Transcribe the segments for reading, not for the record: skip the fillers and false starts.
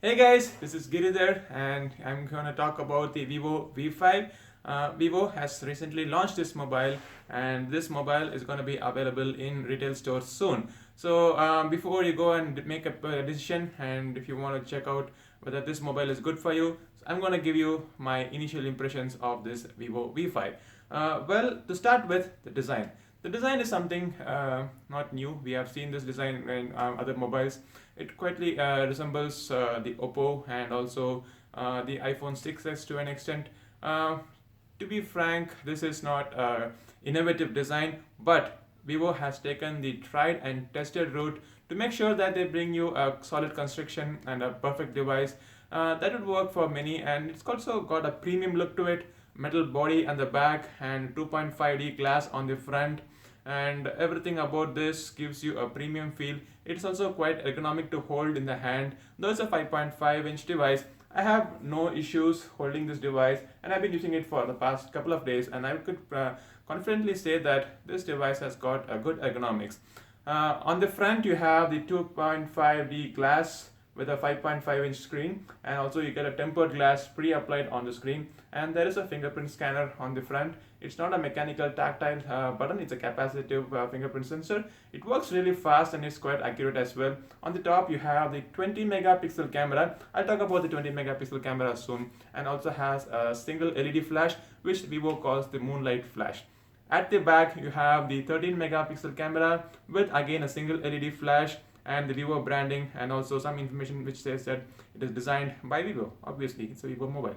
Hey guys, this is Giridhar and I'm going to talk about the Vivo V5. Vivo has recently launched this mobile and this mobile is going to be available in retail stores soon. So before you go and make a decision and if you want to check out whether this mobile is good for you, I'm going to give you my initial impressions of this Vivo V5. Well, to start with, the design. The design is something not new. We have seen this design in other mobiles. It quietly resembles the Oppo and also the iPhone 6s to an extent. Uh, to be frank, this is not innovative design, but Vivo has taken the tried and tested route to make sure that they bring you a solid construction and a perfect device that would work for many. And it's also got a premium look to it, metal body on the back and 2.5D glass on the front, and everything about this gives you a premium feel. It's also quite ergonomic to hold in the hand. Though it's a 5.5-inch device, I have no issues holding this device and I've been using it for the past couple of days, and I could confidently say that this device has got a good ergonomics. On the front you have the 2.5D glass with a 5.5-inch screen, and also you get a tempered glass pre-applied on the screen, and there is a fingerprint scanner on the front. It's not a mechanical tactile button, it's a capacitive fingerprint sensor. It works really fast and is quite accurate as well. On the top you have the 20 megapixel camera. I'll talk about the 20 megapixel camera soon, and also has a single LED flash which Vivo calls the moonlight flash. At the back you have the 13 megapixel camera with again a single LED flash and the Vivo branding, and also some information which says that it is designed by Vivo. Obviously, it's a Vivo mobile.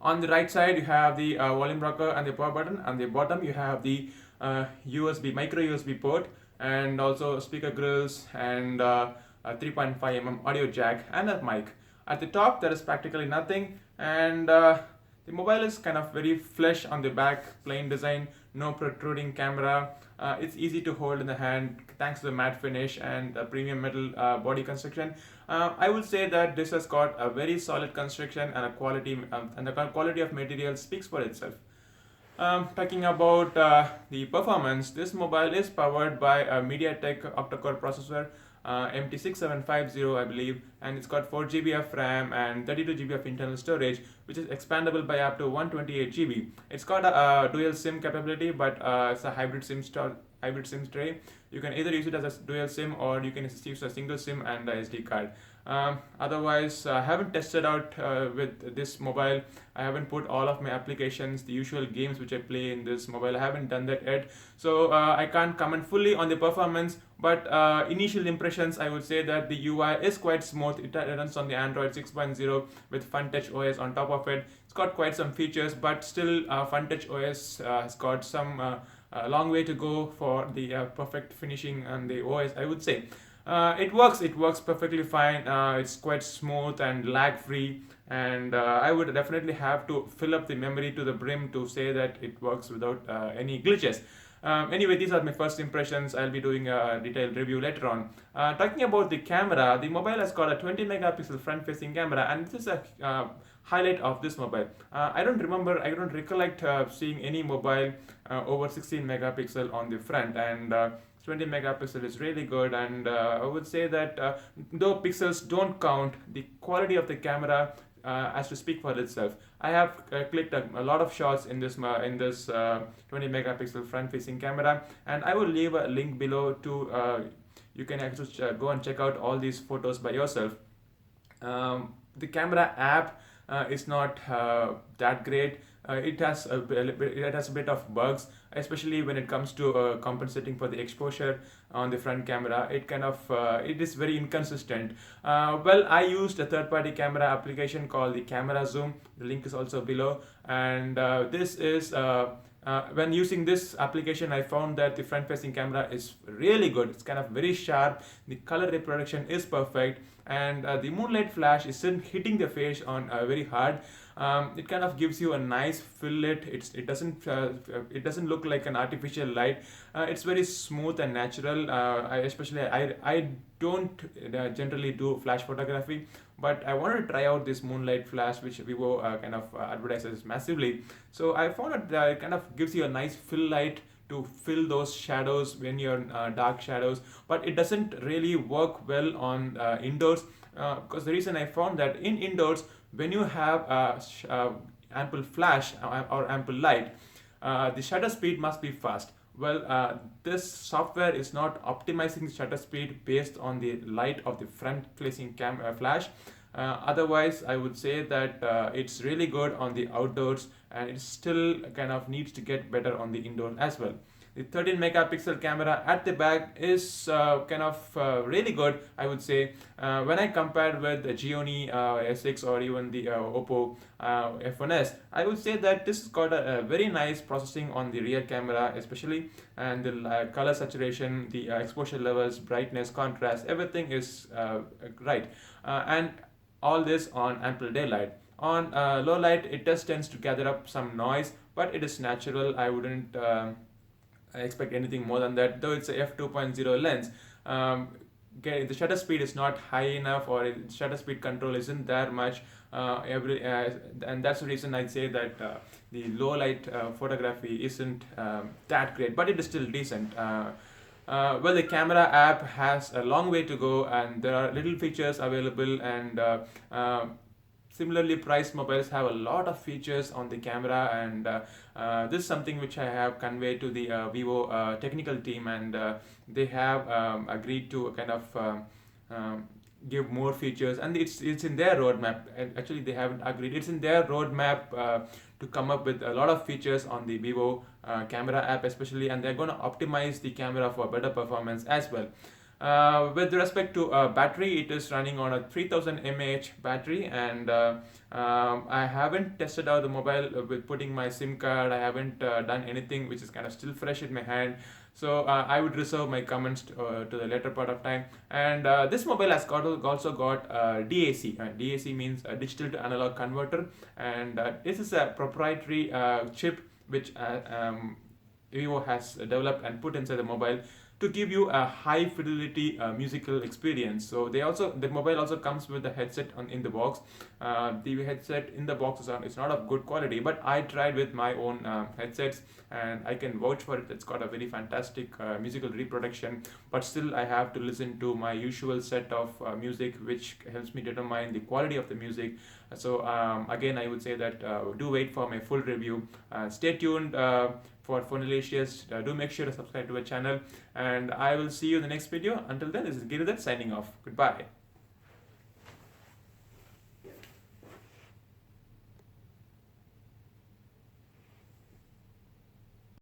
On the right side, you have the volume rocker and the power button. On the bottom, you have the USB micro USB port, and also speaker grills and a 3.5 audio jack and a mic. At the top, there is practically nothing, and the mobile is kind of very flush on the back, plain design, no protruding camera. It's easy to hold in the hand thanks to the matte finish and the premium metal body construction. I would say that this has got a very solid construction and a quality, and the quality of material speaks for itself. Talking about the performance, this mobile is powered by a MediaTek octa-core processor, MT6750 I believe, and it's got 4 GB of RAM and 32 GB of internal storage, which is expandable by up to 128 GB. It's got a dual SIM capability, but it's a hybrid SIM tray. You can either use it as a dual SIM or you can use a single SIM and a SD card. Otherwise, I haven't tested out with this mobile. I haven't put all of my applications, the usual games which I play in this mobile. I haven't done that yet, so I can't comment fully on the performance. But initial impressions, I would say that the UI is quite smooth. It runs on the Android 6.0 with FunTouch OS on top of it. It's got quite some features, but still, FunTouch OS has got some a long way to go for the perfect finishing on the OS, I would say. It works perfectly fine. It's quite smooth and lag free, and I would definitely have to fill up the memory to the brim to say that it works without any glitches. Anyway, these are my first impressions. I'll be doing a detailed review later on. Talking about the camera, the mobile has got a 20 megapixel front facing camera, and this is a highlight of this mobile. I don't recollect seeing any mobile over 16 megapixel on the front, and 20 megapixel is really good. And I would say that though pixels don't count, the quality of the camera has to speak for itself. I have clicked a lot of shots in this 20 megapixel front facing camera, and I will leave a link below to you can actually go and check out all these photos by yourself. The camera app is not that great. It has a bit of bugs, especially when it comes to compensating for the exposure on the front camera. It is very inconsistent. Well, I used a third-party camera application called the Camera Zoom. The link is also below, and this is. When using this application, I found that the front-facing camera is really good. It's kind of very sharp. The color reproduction is perfect, and the moonlight flash isn't hitting the face on very hard. It kind of gives you a nice fillet. It doesn't look like an artificial light. It's very smooth and natural. I don't generally do flash photography, but I wanted to try out this moonlight flash which Vivo kind of advertises massively. So I found that it kind of gives you a nice fill light to fill those shadows when you're dark shadows, but it doesn't really work well on indoors. because the reason I found that in indoors, when you have ample flash or ample light, the shutter speed must be fast. Well, this software is not optimizing the shutter speed based on the light of the front facing flash. Otherwise, I would say that it's really good on the outdoors, and it still kind of needs to get better on the indoor as well. The 13 megapixel camera at the back is really good, I would say. When I compared with the Xiaomi S6 or even the Oppo F1s, I would say that this has got a very nice processing on the rear camera, especially, and the color saturation, the exposure levels, brightness, contrast, everything is right. And all this on ample daylight. On low light, it just tends to gather up some noise, but it is natural. I wouldn't I expect anything more than that, though it's a f2.0 lens. The shutter speed is not high enough, or shutter speed control isn't there much. And that's the reason I'd say that the low light photography isn't that great, but it is still decent. Well, the camera app has a long way to go, and there are little features available, and similarly priced mobiles have a lot of features on the camera, and this is something which I have conveyed to the Vivo technical team, and they have agreed to kind of give more features, and it's in their roadmap. And actually, they haven't agreed, it's in their roadmap to come up with a lot of features on the Vivo camera app especially, and they're going to optimize the camera for better performance as well. With respect to battery, it is running on a 3000 mAh battery, and I haven't tested out the mobile with putting my SIM card. I haven't done anything, which is kind of still fresh in my hand. So I would reserve my comments to the later part of time. And this mobile has also got DAC. DAC means a digital to analog converter, and this is a proprietary chip which Vivo has developed and put inside the mobile to give you a high fidelity musical experience. So the mobile also comes with a headset in the box. The headset in the box is not of good quality, but I tried with my own headsets, and I can vouch for it. It's got a very fantastic musical reproduction, but still I have to listen to my usual set of music, which helps me determine the quality of the music. So again, I would say that do wait for my full review. Stay tuned for Phonalicious. Do make sure to subscribe to our channel, and I will see you in the next video. Until then, this is Giridhar signing off. Goodbye.